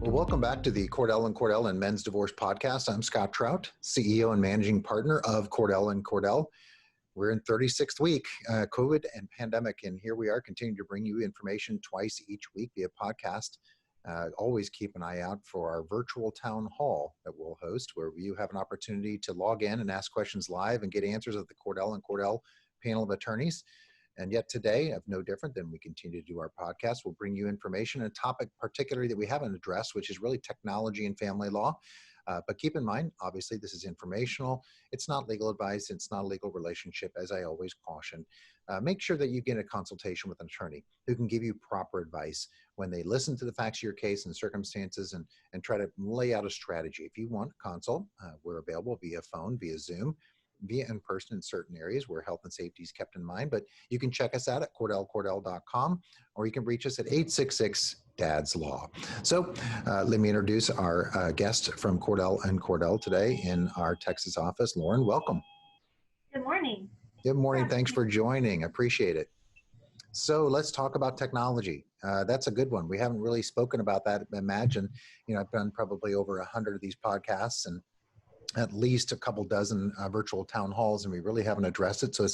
Well, welcome back to the Cordell Cordell and Men's Divorce Podcast. I'm Scott Trout, CEO and Managing Partner of Cordell Cordell. We're in 36th week, COVID and pandemic, and here we are continuing to bring you information twice each week via podcast. Always keep an eye out for our virtual town hall that we'll host, where you have an opportunity to log in and ask questions live and get answers of the Cordell Cordell panel of attorneys. And yet today, of no different than we continue to do our podcast, we'll bring you information, a topic particularly that we haven't addressed, which is really technology and family law. But keep in mind, obviously, this is informational. It's not legal advice. It's not a legal relationship, as I always caution. Make sure that you get a consultation with an attorney who can give you proper advice when they listen to the facts of your case and circumstances and try to lay out a strategy. If you want a consult, we're available via phone, via Zoom, via in person in certain areas where health and safety is kept in mind. But you can check us out at cordellcordell.com, or you can reach us at 866-DADS-LAW. So let me introduce our guest from Cordell Cordell today in our Texas office. Lauren, welcome. Good morning. Good morning. Thanks for joining. Appreciate it. So let's talk about technology. That's a good one. We haven't really spoken about that. Imagine, I've done probably over 100 of these podcasts and at least a couple dozen virtual town halls, and we really haven't addressed it. So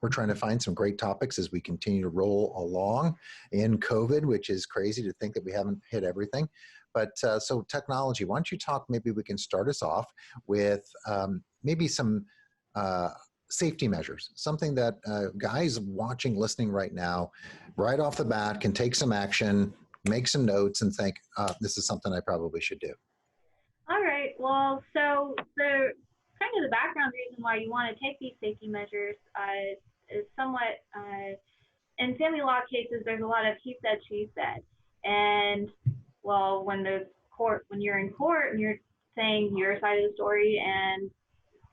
we're trying to find some great topics as we continue to roll along in COVID, which is crazy to think that we haven't hit everything. But so technology, why don't you talk, maybe we can start us off with maybe some safety measures, something that guys watching, listening right now, right off the bat can take some action, make some notes and think, this is something I probably should do. All right. Well, so the background reason why you want to take these safety measures is somewhat, in family law cases, there's a lot of he said, she said. And well, when you're in court and you're saying your side of the story and,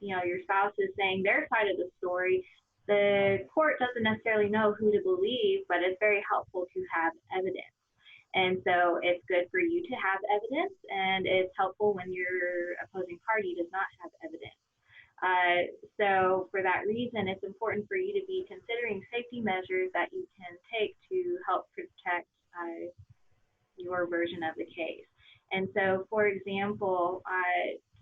your spouse is saying their side of the story, the court doesn't necessarily know who to believe, but it's very helpful to have evidence. And so it's good for you to have evidence, and it's helpful when your opposing party does not have evidence. So for that reason, it's important for you to be considering safety measures that you can take to help protect your version of the case. And so, for example,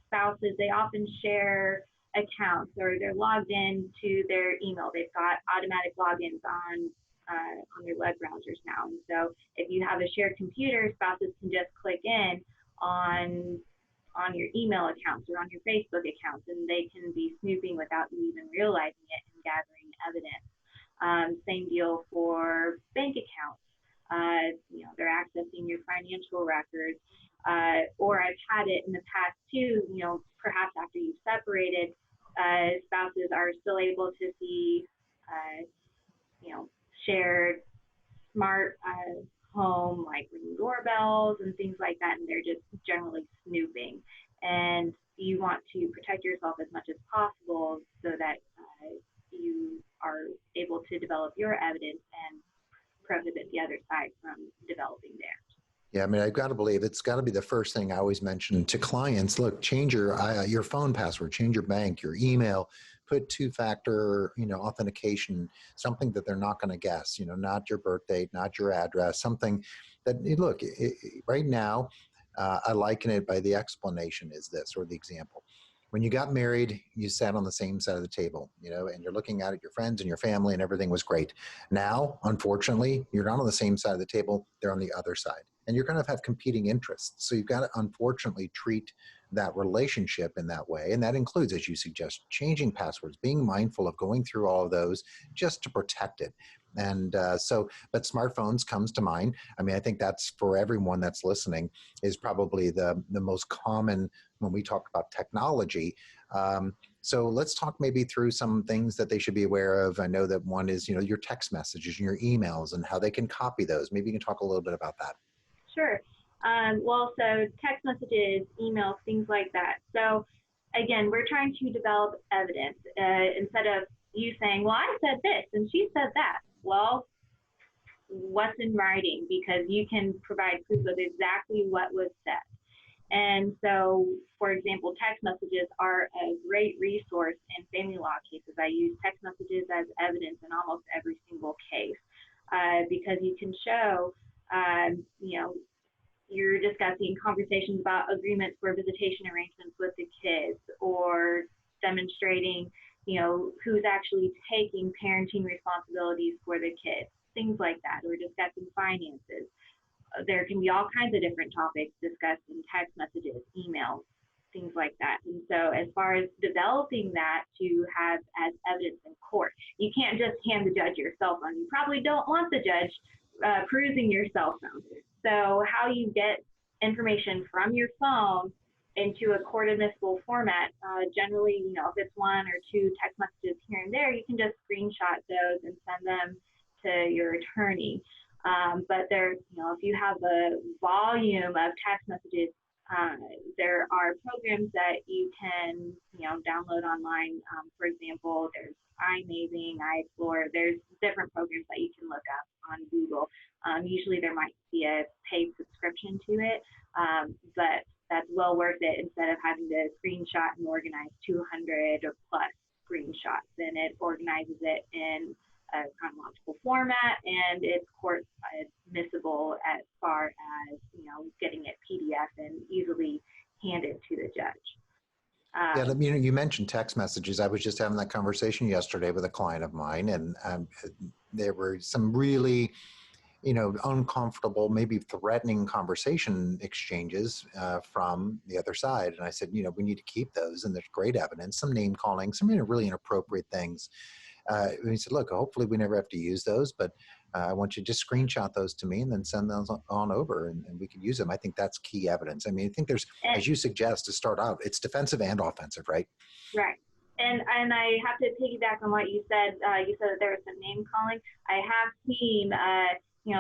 spouses, they often share accounts, or they're logged in to their email. They've got automatic logins on their web browsers now. And so if you have a shared computer, spouses can just click in on your email accounts or on your Facebook accounts, and they can be snooping without you even realizing it and gathering evidence. Same deal for bank accounts. They're accessing your financial records. Or I've had it in the past too, perhaps after you've separated, spouses are still able to see, shared smart home, like ring doorbells and things like that, and they're just generally snooping. And you want to protect yourself as much as possible so that you are able to develop your evidence and prohibit the other side from developing theirs. Yeah, I mean, I've got to believe it's got to be the first thing I always mention to clients. Look, change your phone password, change your bank, your email, put two-factor, authentication, something that they're not going to guess, not your birth date, not your address, something that, look, right now, I liken it by the explanation is this, or the example. When you got married, you sat on the same side of the table, and you're looking out at your friends and your family and everything was great. Now, unfortunately, you're not on the same side of the table, they're on the other side. And you're going to have competing interests. So you've got to unfortunately treat that relationship in that way. And that includes, as you suggest, changing passwords, being mindful of going through all of those just to protect it. And but smartphones comes to mind. I mean, I think that's for everyone that's listening is probably the most common when we talk about technology. So let's talk maybe through some things that they should be aware of. I know that one is, your text messages and your emails and how they can copy those. Maybe you can talk a little bit about that. Sure. So text messages, emails, things like that. So again, we're trying to develop evidence instead of you saying, well, I said this and she said that. Well, what's in writing? Because you can provide proof of exactly what was said. And so, for example, text messages are a great resource in family law cases. I use text messages as evidence in almost every single case because you can show, you're discussing conversations about agreements for visitation arrangements with the kids, or demonstrating, who's actually taking parenting responsibilities for the kids, things like that, or discussing finances. There can be all kinds of different topics discussed in text messages, emails, things like that. And so as far as developing that to have as evidence in court, you can't just hand the judge your cell phone. You probably don't want the judge perusing your cell phone. So how you get information from your phone into a court admissible format, generally, if it's one or two text messages here and there, you can just screenshot those and send them to your attorney. But if you have a volume of text messages, there are programs that you can, download online. For example, there's iMazing, iExplorer. There's different programs that you can look up on Google. Usually there might be a paid subscription to it, but that's well worth it instead of having to screenshot and organize 200 or plus screenshots. Then it organizes it in a chronological format, and it's court admissible as far as getting it PDF and easily handed to the judge. You mentioned text messages. I was just having that conversation yesterday with a client of mine, and there were some really uncomfortable, maybe threatening conversation exchanges from the other side. And I said, we need to keep those, and there's great evidence, some name calling, some really inappropriate things. And he said, look, hopefully we never have to use those, but I want you to just screenshot those to me and then send those on over, and we can use them. I think that's key evidence. I mean, I think there's, as you suggest, to start out, it's defensive and offensive, right? Right. And I have to piggyback on what you said. You said that there was some name calling. I have seen,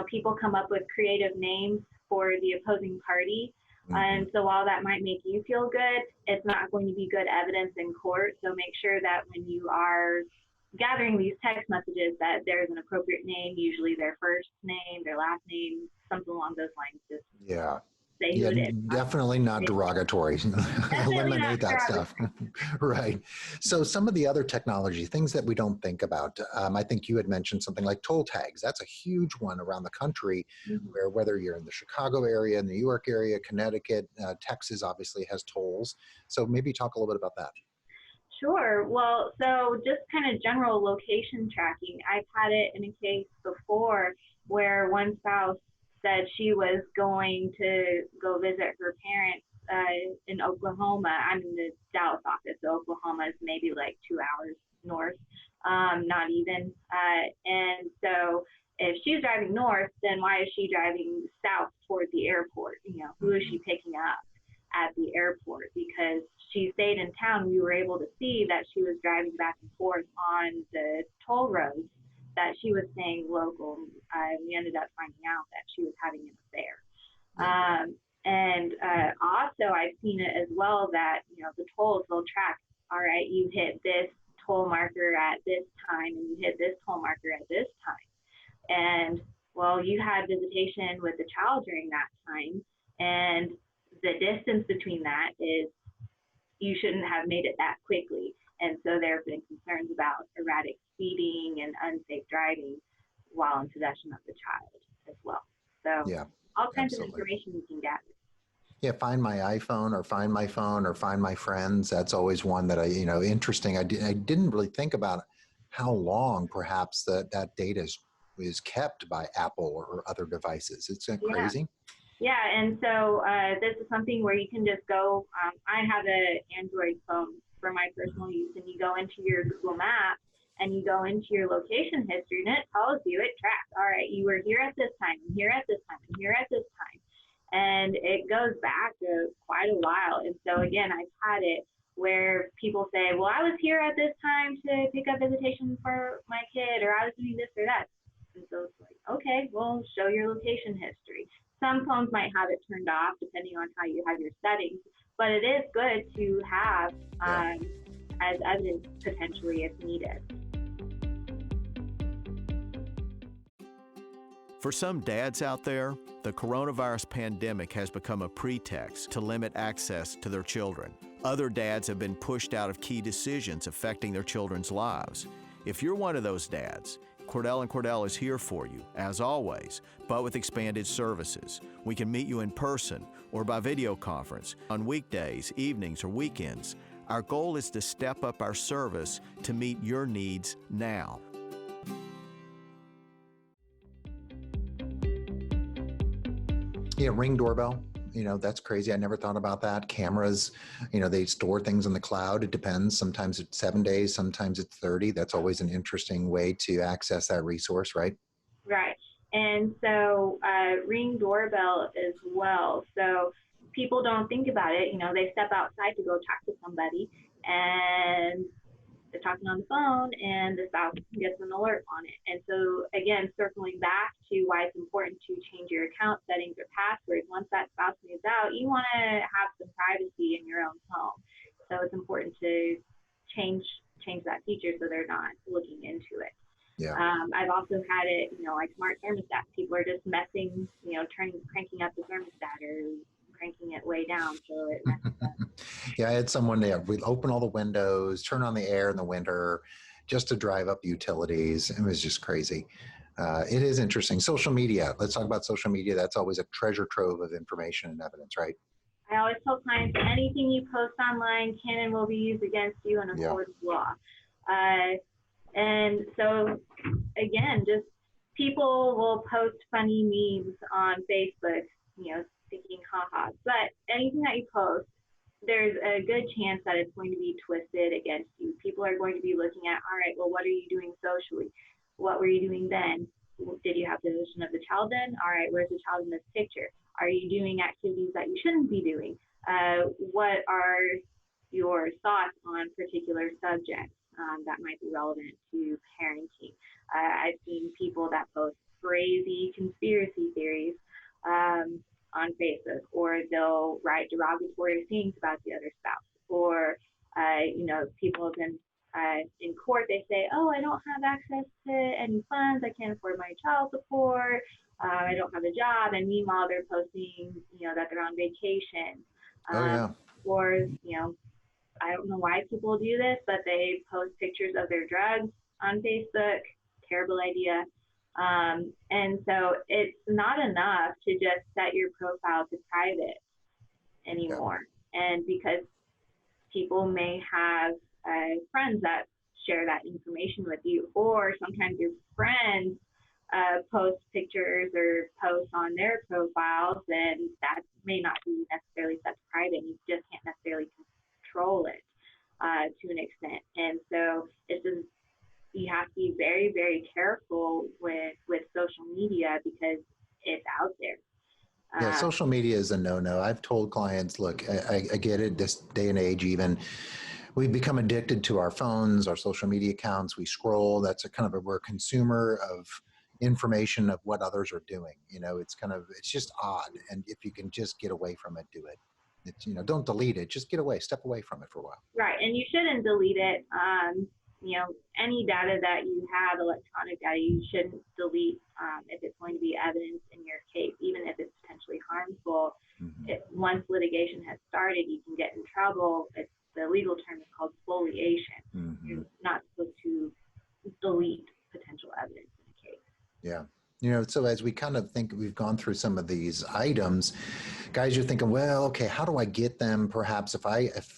people come up with creative names for the opposing party. Mm-hmm. And so while that might make you feel good, it's not going to be good evidence in court. So make sure that when you are gathering these text messages that there's an appropriate name, usually their first name, their last name, something along those lines. Just say who it is. Definitely not derogatory. Eliminate that stuff. Right. So some of the other technology, things that we don't think about, I think you had mentioned something like toll tags. That's a huge one around the country, mm-hmm. where whether you're in the Chicago area, New York area, Connecticut, Texas obviously has tolls. So maybe talk a little bit about that. Sure. Well, so just kind of general location tracking. I've had it in a case before where one spouse said she was going to go visit her parents in Oklahoma. I'm in the Dallas office, so Oklahoma is maybe like 2 hours north, not even. And so if she's driving north, then why is she driving south toward the airport? Who is she picking up at the airport? Because she stayed in town, we were able to see that she was driving back and forth on the toll roads, that she was staying local. We ended up finding out that she was having an affair. And also I've seen it as well that, the tolls will track, all right, you hit this toll marker at this time and you hit this toll marker at this time. And well, you had visitation with the child during that time, and the distance between that is, you shouldn't have made it that quickly. And so there have been concerns about erratic speeding and unsafe driving while in possession of the child as well. So all kinds of information you can gather. Yeah, find my iPhone or find my phone or find my friends. That's always one that interesting. I didn't really think about how long perhaps that data is kept by Apple or other devices. It's crazy. Yeah, and so this is something where you can just go, I have an Android phone for my personal use, and you go into your Google Maps and you go into your location history, and it tells you, it tracks, all right, you were here at this time, and here at this time, and here at this time. And it goes back to quite a while. And so again, I've had it where people say, well, I was here at this time to pick up visitation for my kid, or I was doing this or that. And so it's like, okay, well, show your location history. Some phones might have it turned off depending on how you have your settings, but it is good to have as evidence potentially if needed. For some dads out there, the coronavirus pandemic has become a pretext to limit access to their children. Other dads have been pushed out of key decisions affecting their children's lives. If you're one of those dads, Cordell Cordell is here for you, as always, but with expanded services. We can meet you in person or by video conference on weekdays, evenings, or weekends. Our goal is to step up our service to meet your needs now. Yeah, Ring doorbell. That's crazy. I never thought about that. Cameras, they store things in the cloud. It depends. Sometimes it's 7 days, sometimes it's 30. That's always an interesting way to access that resource, right? Right. And so Ring doorbell as well. So people don't think about it. They step outside to go talk to somebody and they're talking on the phone and the spouse gets an alert on it. And so again, circling back to why it's important to change your account settings or passwords. Once that spouse moves out, you want to have some privacy in your own home. So it's important to change that feature so they're not looking into it. Yeah. I've also had it, like smart thermostats. People are just messing, cranking up the thermostat or cranking it way down so it messes up. Yeah, I had someone there. We'd open all the windows, turn on the air in the winter just to drive up utilities. It was just crazy. It is interesting. Social media. Let's talk about social media. That's always a treasure trove of information and evidence, right? I always tell clients anything you post online can and will be used against you in a court of law. And so, again, just people will post funny memes on Facebook, thinking haha. But anything that you post, there's a good chance that it's going to be twisted against you. People are going to be looking at, all right, well, what are you doing socially? What were you doing then? Did you have possession of the child then? All right, where's the child in this picture? Are you doing activities that you shouldn't be doing? What are your thoughts on particular subjects that might be relevant to parenting? I've seen people that post crazy conspiracy theories on Facebook, or they'll write derogatory things about the other spouse, or people have been in court, they say, oh, I don't have access to any funds, I can't afford my child support, I don't have a job, and meanwhile they're posting that they're on vacation. Or I don't know why people do this, but they post pictures of their drugs on Facebook. Terrible idea. And so it's not enough to just set your profile to private anymore. And because people may have friends that share that information with you, or sometimes your friends post pictures or post on their profiles, and that may not be necessarily set to private. You just can't necessarily control it to an extent. And so it's just, you have to be very, very careful with social media because it's out there. Yeah, social media is a no-no. I've told clients, look, I get it, this day and age even, we've become addicted to our phones, our social media accounts. We scroll. That's we're a consumer of information of what others are doing. It's just odd. And if you can just get away from it, do it. It's, don't delete it. Just get away. Step away from it for a while. Right, and you shouldn't delete it. Any data that you have, electronic data, you shouldn't delete if it's going to be evidence in your case, even if it's potentially harmful. Once litigation has started, you can get in trouble. The legal term is called spoliation. You're not supposed to delete potential evidence in a case. Yeah. So as we kind of think, we've gone through some of these items, guys, you're thinking, well, okay, how do I get them? Perhaps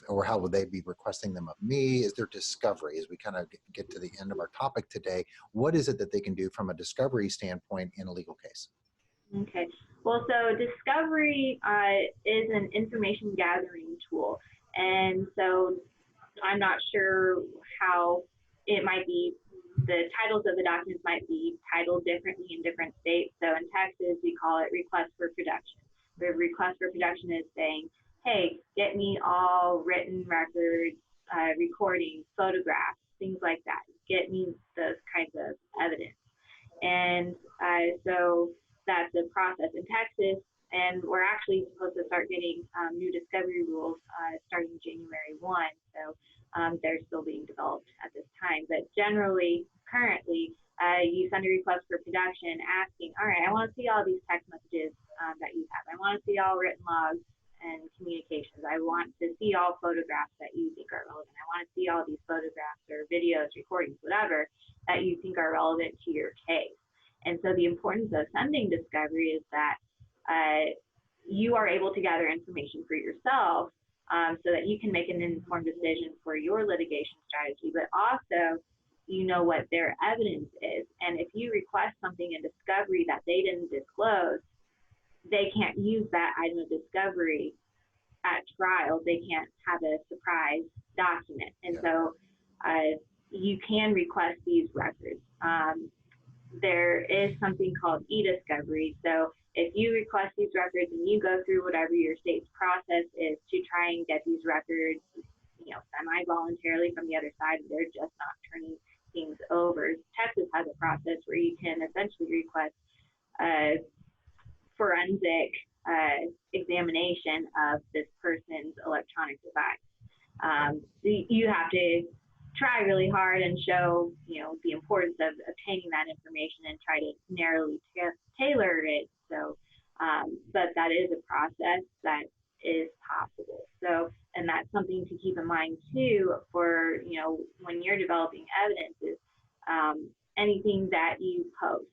or how would they be requesting them of me? Is there discovery? As we kind of get to the end of our topic today, what is it that they can do from a discovery standpoint in a legal case? Okay. Well, so discovery is an information gathering tool. And so I'm not sure how it might be. The titles of the documents might be titled differently in different states. So in Texas, we call it request for production. The request for production is saying, hey, get me all written records, recordings, photographs, things like that. Get me those kinds of evidence. And so that's the process in Texas. And we're actually supposed to start getting new discovery rules starting January 1. So they're still being developed at this time. But generally, currently, you send a request for production asking, all right, I want to see all these text messages that you have. I want to see all written logs and communications. I want to see all photographs that you think are relevant. I want to see all these photographs or videos, recordings, whatever. that you think are relevant to your case. And so the importance of sending discovery is that you are able to gather information for yourself so that you can make an informed decision for your litigation strategy, but also you know what their evidence is. And if you request something in discovery that they didn't disclose, they can't use that item of discovery at trial. They can't have a surprise document. And so you can request these records. There is something called e-discovery. So if you request these records and you go through whatever your state's process is to try and get these records, semi-voluntarily from the other side, they're just not turning things over. Texas has a process where you can essentially request forensic examination of this person's electronic device. You have to try really hard and show, the importance of obtaining that information and try to narrowly tailor it. So, but that is a process that is possible. So, and that's something to keep in mind too for, when you're developing evidence is anything that you post,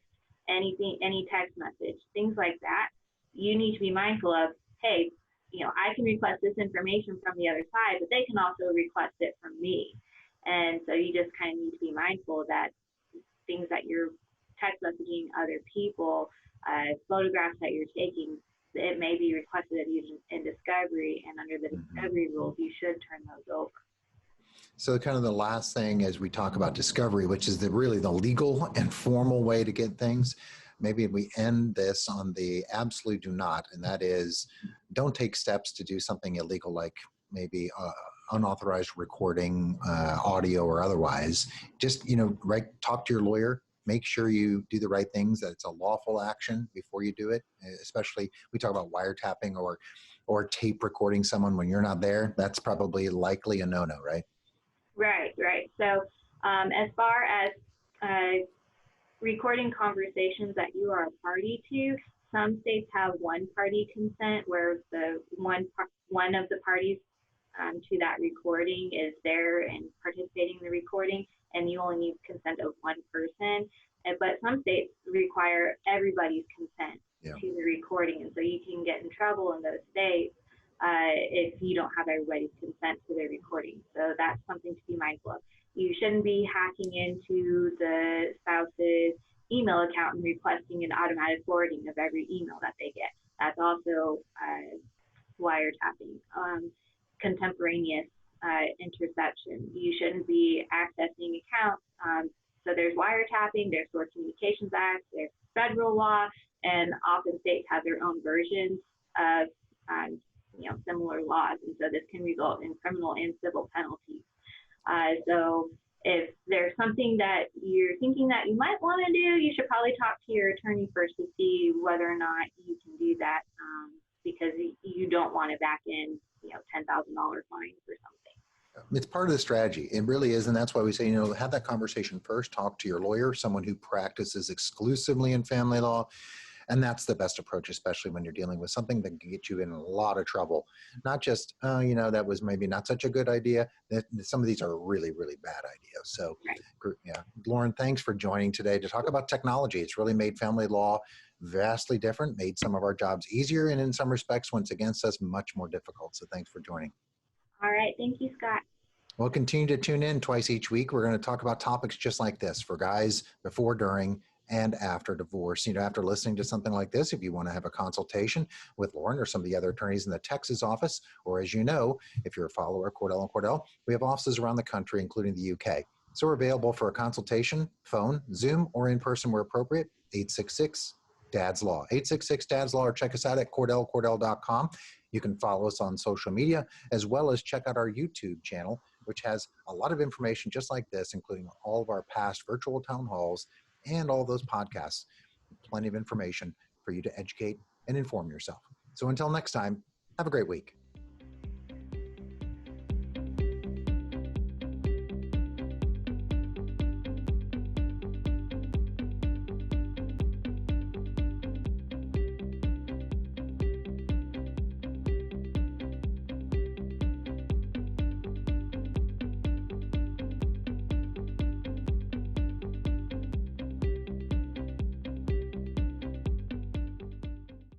any text message, things like that, you need to be mindful of, hey, I can request this information from the other side, but they can also request it from me. And so you just kind of need to be mindful that things that you're text messaging other people, photographs that you're taking, it may be requested of you in discovery, and under the discovery rules, you should turn those over. So kind of the last thing as we talk about discovery, which is really the legal and formal way to get things, maybe we end this on the absolute do not, and that is don't take steps to do something illegal like maybe unauthorized recording, audio or otherwise. Just, talk to your lawyer, make sure you do the right things, that it's a lawful action before you do it. Especially we talk about wiretapping or tape recording someone when you're not there. That's probably likely a no-no, right? Right. So as far as recording conversations that you are a party to, some states have one-party consent where the one of the parties to that recording is there and participating in the recording, and you only need consent of one person. But some states require everybody's consent to the recording, and so you can get in trouble in those states if you don't have everybody's consent to the recording. So that's something to be mindful of. You shouldn't be hacking into the spouse's email account and requesting an automatic forwarding of every email that they get. That's also wiretapping. Contemporaneous interception. You shouldn't be accessing accounts. So there's wiretapping, there's Stored Communications Act, there's federal law, and often states have their own versions of similar laws, and so this can result in criminal and civil penalties. So if there's something that you're thinking that you might want to do, you should probably talk to your attorney first to see whether or not you can do that, because you don't want to back in $10,000 fine for something. It's part of the strategy. It really is. And that's why we say, have that conversation first, talk to your lawyer, someone who practices exclusively in family law. And that's the best approach, especially when you're dealing with something that can get you in a lot of trouble. Not just, that was maybe not such a good idea. Some of these are really, really bad ideas. So, Lauren, thanks for joining today to talk about technology. It's really made family law vastly different, made some of our jobs easier, and in some respects, when it's against us, much more difficult. So thanks for joining. All right. Thank you, Scott. We'll continue to tune in twice each week. We're going to talk about topics just like this for guys before, during, and after divorce. After listening to something like this, if you want to have a consultation with Lauren or some of the other attorneys in the Texas office, or as you know, if you're a follower of Cordell and Cordell, we have offices around the country, including the UK. So we're available for a consultation, phone, Zoom, or in person where appropriate, 866-DADS Law. 866-DADS Law, or check us out at CordellCordell.com. You can follow us on social media, as well as check out our YouTube channel, which has a lot of information just like this, including all of our past virtual town halls and all those podcasts. Plenty of information for you to educate and inform yourself. So until next time, have a great week.